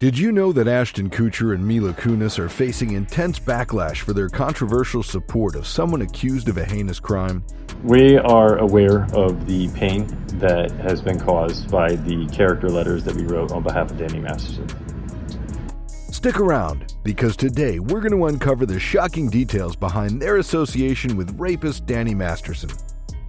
Did you know that Ashton Kutcher and Mila Kunis are facing intense backlash for their controversial support of someone accused of a heinous crime? We are aware of the pain that has been caused by the character letters that we wrote on behalf of Danny Masterson. Stick around, because today we're going to uncover the shocking details behind their association with rapist Danny Masterson.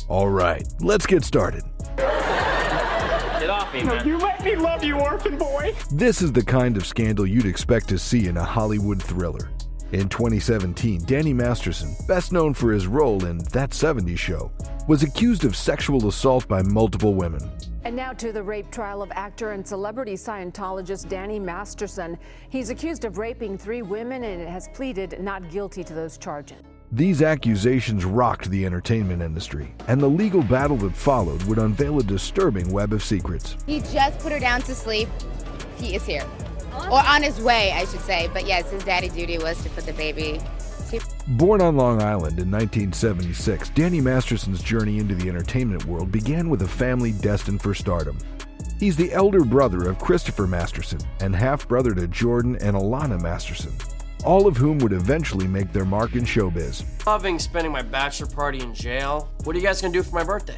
All right, let's get started. Get off me, man. You let me love you, orphan boy. This is the kind of scandal you'd expect to see in a Hollywood thriller. In 2017, Danny Masterson, best known for his role in That 70s Show, was accused of sexual assault by multiple women. And now to the rape trial of actor and celebrity Scientologist Danny Masterson. He's accused of raping 3 women and has pleaded not guilty to those charges. These accusations rocked the entertainment industry, and the legal battle that followed would unveil a disturbing web of secrets. He just put her down to sleep. He is here. Or on his way, I should say. But yes, his daddy duty was to put the baby. Born on Long Island in 1976, Danny Masterson's journey into the entertainment world began with a family destined for stardom. He's the elder brother of Christopher Masterson and half-brother to Jordan and Alana Masterson, all of whom would eventually make their mark in showbiz. Loving spending my bachelor party in jail. What are you guys gonna do for my birthday?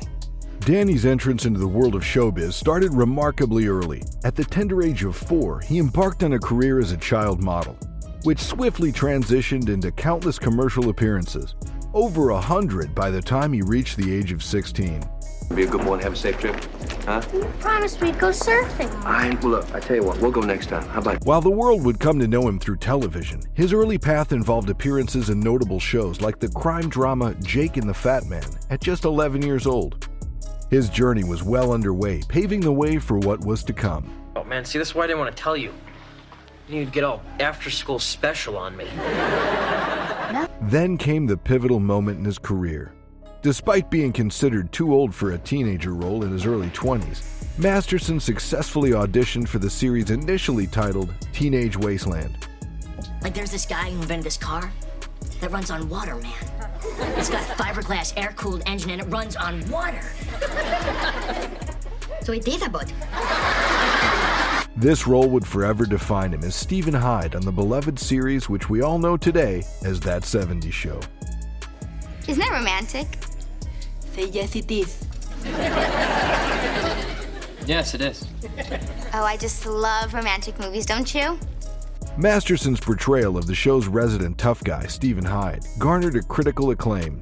Danny's entrance into the world of showbiz started remarkably early. At the tender age of 4, he embarked on a career as a child model, which swiftly transitioned into countless commercial appearances, over 100 by the time he reached the age of 16. Be a good boy and have a safe trip, huh? You promised we'd go surfing. Well, look, I tell you what, we'll go next time. How about... While the world would come to know him through television, his early path involved appearances in notable shows like the crime drama Jake and the Fat Man at just 11 years old. His journey was well underway, paving the way for what was to come. Oh man, see, this is why I didn't want to tell you. You'd get all after-school special on me. Then came the pivotal moment in his career. Despite being considered too old for a teenager role in his early 20s, Masterson successfully auditioned for the series initially titled Teenage Wasteland. Like there's this guy who invented this car that runs on water, man. It's got a fiberglass air-cooled engine and it runs on water. So he did about it. This role would forever define him as Stephen Hyde on the beloved series which we all know today as That 70s Show. Isn't that romantic? Say yes, it is. Yes, it is. Oh, I just love romantic movies, don't you? Masterson's portrayal of the show's resident tough guy, Stephen Hyde, garnered a critical acclaim.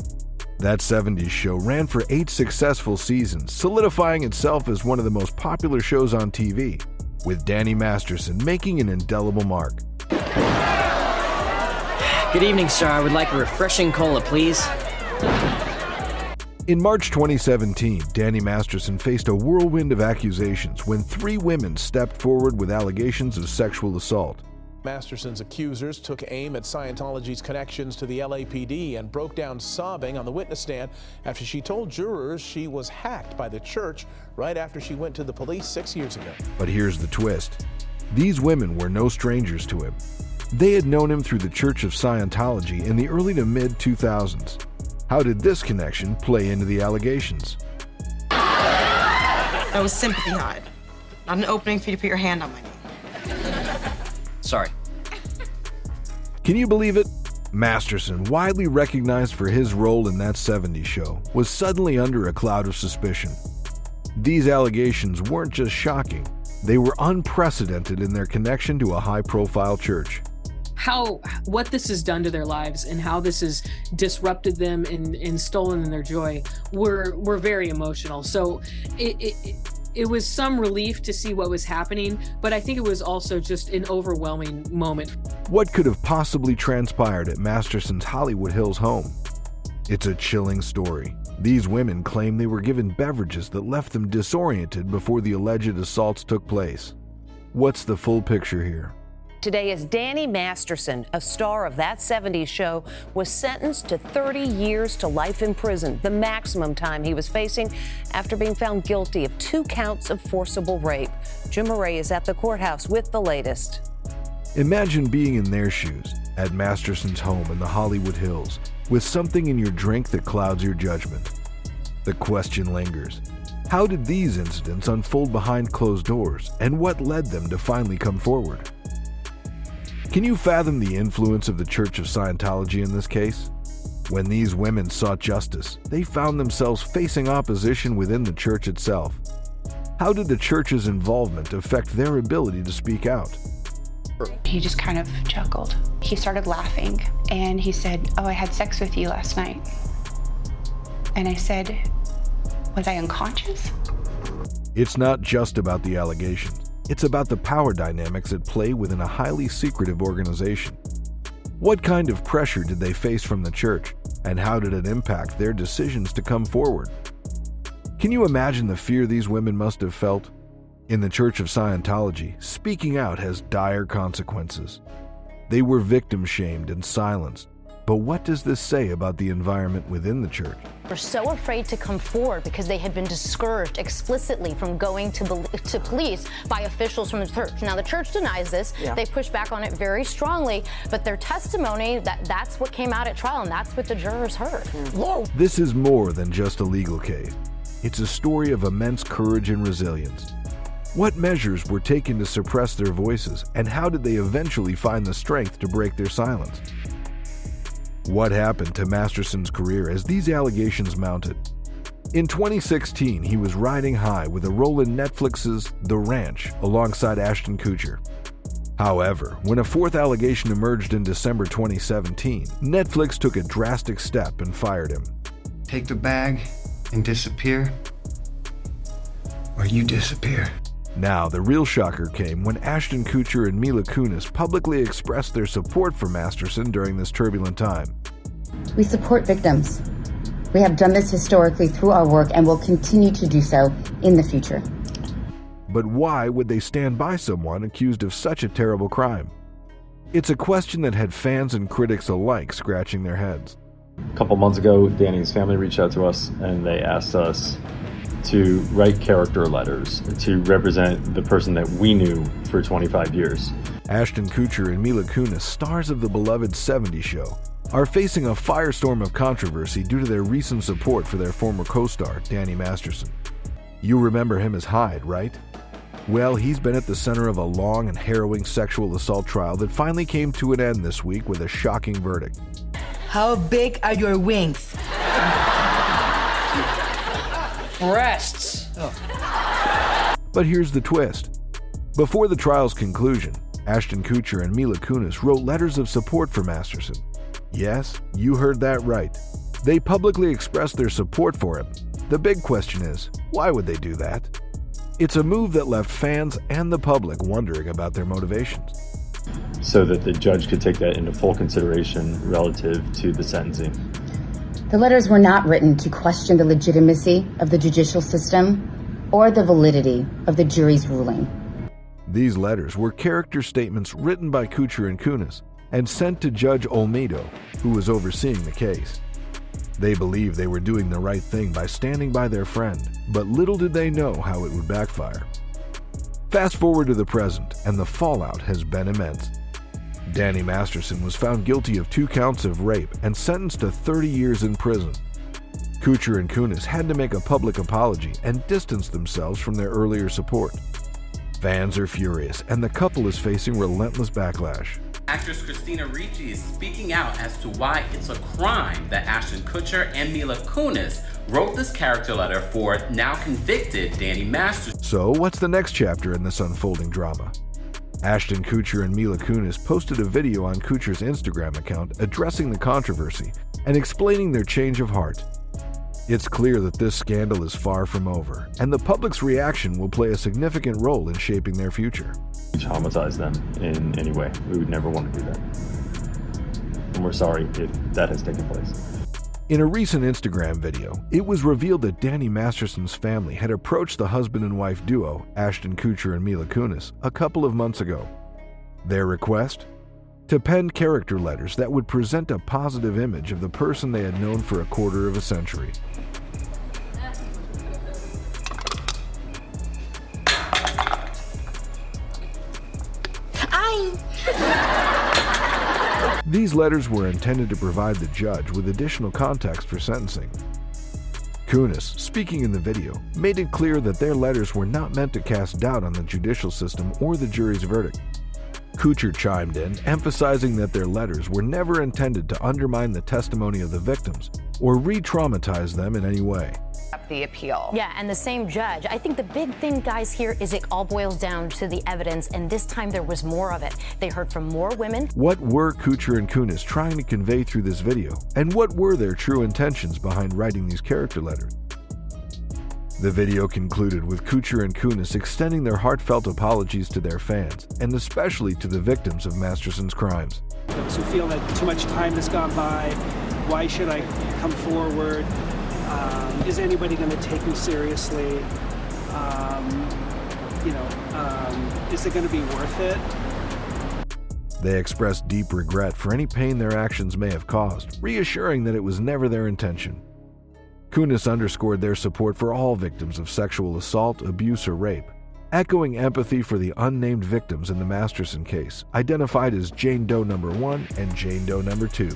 That 70s Show ran for 8 successful seasons, solidifying itself as one of the most popular shows on TV, with Danny Masterson making an indelible mark. Good evening, sir. I would like a refreshing cola, please. In March 2017, Danny Masterson faced a whirlwind of accusations when 3 women stepped forward with allegations of sexual assault. Masterson's accusers took aim at Scientology's connections to the LAPD and broke down sobbing on the witness stand after she told jurors she was hacked by the church right after she went to the police 6 years ago. But here's the twist. These women were no strangers to him. They had known him through the Church of Scientology in the early to mid-2000s. How did this connection play into the allegations? That was sympathy, Hyde. Not an opening for you to put your hand on my knee. Sorry. Can you believe it? Masterson, widely recognized for his role in That 70s Show, was suddenly under a cloud of suspicion. These allegations weren't just shocking, they were unprecedented in their connection to a high-profile church. What this has done to their lives and how this has disrupted them and stolen their joy were very emotional. So it was some relief to see what was happening, but I think it was also just an overwhelming moment. What could have possibly transpired at Masterson's Hollywood Hills home? It's a chilling story. These women claim they were given beverages that left them disoriented before the alleged assaults took place. What's the full picture here? Today, as Danny Masterson, a star of That 70s Show, was sentenced to 30 years to life in prison, the maximum time he was facing after being found guilty of 2 counts of forcible rape. Jim Murray is at the courthouse with the latest. Imagine being in their shoes at Masterson's home in the Hollywood Hills with something in your drink that clouds your judgment. The question lingers. How did these incidents unfold behind closed doors, and what led them to finally come forward? Can you fathom the influence of the Church of Scientology in this case? When these women sought justice, they found themselves facing opposition within the church itself. How did the church's involvement affect their ability to speak out? He just kind of chuckled. He started laughing and he said, "Oh, I had sex with you last night." And I said, "Was I unconscious?" It's not just about the allegations. It's about the power dynamics at play within a highly secretive organization. What kind of pressure did they face from the church, and how did it impact their decisions to come forward? Can you imagine the fear these women must have felt? In the Church of Scientology, speaking out has dire consequences. They were victim-shamed and silenced. But what does this say about the environment within the church? Were so afraid to come forward because they had been discouraged explicitly from going to police by officials from the church. Now, the church denies this. Yeah. They push back on it very strongly, but their testimony, that's what came out at trial, and that's what the jurors heard. Whoa. This is more than just a legal case. It's a story of immense courage and resilience. What measures were taken to suppress their voices, and how did they eventually find the strength to break their silence? What happened to Masterson's career as these allegations mounted? In 2016, he was riding high with a role in Netflix's The Ranch alongside Ashton Kutcher. However, when a fourth allegation emerged in December 2017, Netflix took a drastic step and fired him. Take the bag and disappear, or you disappear. Now, the real shocker came when Ashton Kutcher and Mila Kunis publicly expressed their support for Masterson during this turbulent time. We support victims. We have done this historically through our work and will continue to do so in the future. But why would they stand by someone accused of such a terrible crime? It's a question that had fans and critics alike scratching their heads. A couple months ago, Danny's family reached out to us and they asked us to write character letters to represent the person that we knew for 25 years. Ashton Kutcher and Mila Kunis, stars of the beloved '70s show, are facing a firestorm of controversy due to their recent support for their former co-star, Danny Masterson. You remember him as Hyde, right? Well, he's been at the center of a long and harrowing sexual assault trial that finally came to an end this week with a shocking verdict. How big are your wings? Breasts. Oh. But here's the twist. Before the trial's conclusion, Ashton Kutcher and Mila Kunis wrote letters of support for Masterson. Yes, you heard that right. They publicly expressed their support for him. The big question is, why would they do that? It's a move that left fans and the public wondering about their motivations. So that the judge could take that into full consideration relative to the sentencing. The letters were not written to question the legitimacy of the judicial system or the validity of the jury's ruling. These letters were character statements written by Kutcher and Kunis and sent to Judge Olmedo, who was overseeing the case. They believed they were doing the right thing by standing by their friend, but little did they know how it would backfire. Fast forward to the present, and the fallout has been immense. Danny Masterson was found guilty of 2 counts of rape and sentenced to 30 years in prison. Kutcher and Kunis had to make a public apology and distance themselves from their earlier support. Fans are furious, and the couple is facing relentless backlash. Actress Christina Ricci is speaking out as to why it's a crime that Ashton Kutcher and Mila Kunis wrote this character letter for now convicted Danny Masterson. So, what's the next chapter in this unfolding drama? Ashton Kutcher and Mila Kunis posted a video on Kutcher's Instagram account addressing the controversy and explaining their change of heart. It's clear that this scandal is far from over, and the public's reaction will play a significant role in shaping their future. Traumatize them in any way. We would never want to do that. And we're sorry if that has taken place. In a recent Instagram video, it was revealed that Danny Masterson's family had approached the husband and wife duo, Ashton Kutcher and Mila Kunis, a couple of months ago. Their request? To pen character letters that would present a positive image of the person they had known for a quarter of a century. These letters were intended to provide the judge with additional context for sentencing. Kunis, speaking in the video, made it clear that their letters were not meant to cast doubt on the judicial system or the jury's verdict. Kutcher chimed in, emphasizing that their letters were never intended to undermine the testimony of the victims or re-traumatize them in any way. The appeal. Yeah, and the same judge. I think the big thing, guys, here is it all boils down to the evidence, and this time there was more of it. They heard from more women. What were Kutcher and Kunis trying to convey through this video, and what were their true intentions behind writing these character letters? The video concluded with Kutcher and Kunis extending their heartfelt apologies to their fans, and especially to the victims of Masterson's crimes. Those who feel that too much time has gone by, why should I come forward? Is anybody going to take me seriously? Is it going to be worth it? They expressed deep regret for any pain their actions may have caused, reassuring that it was never their intention. Kunis underscored their support for all victims of sexual assault, abuse, or rape, echoing empathy for the unnamed victims in the Masterson case, identified as Jane Doe No. 1 and Jane Doe No. 2.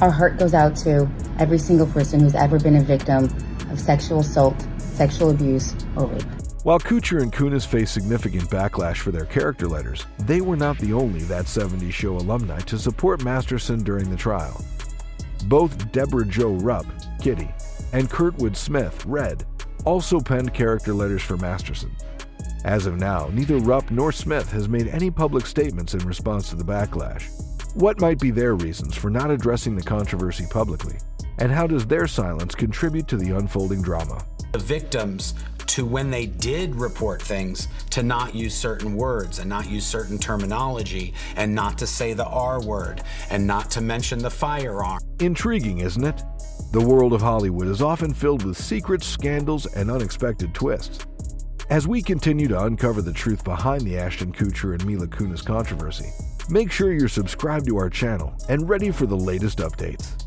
Our heart goes out to every single person who's ever been a victim of sexual assault, sexual abuse, or rape. While Kutcher and Kunis faced significant backlash for their character letters, they were not the only That 70s Show alumni to support Masterson during the trial. Both Deborah Jo Rupp, Kitty, and Kurtwood Smith, Red, also penned character letters for Masterson. As of now, neither Rupp nor Smith has made any public statements in response to the backlash. What might be their reasons for not addressing the controversy publicly? And how does their silence contribute to the unfolding drama? The victims, to when they did report things, to not use certain words and not use certain terminology and not to say the R word and not to mention the firearm. Intriguing, isn't it? The world of Hollywood is often filled with secrets, scandals, and unexpected twists. As we continue to uncover the truth behind the Ashton Kutcher and Mila Kunis controversy, make sure you're subscribed to our channel and ready for the latest updates.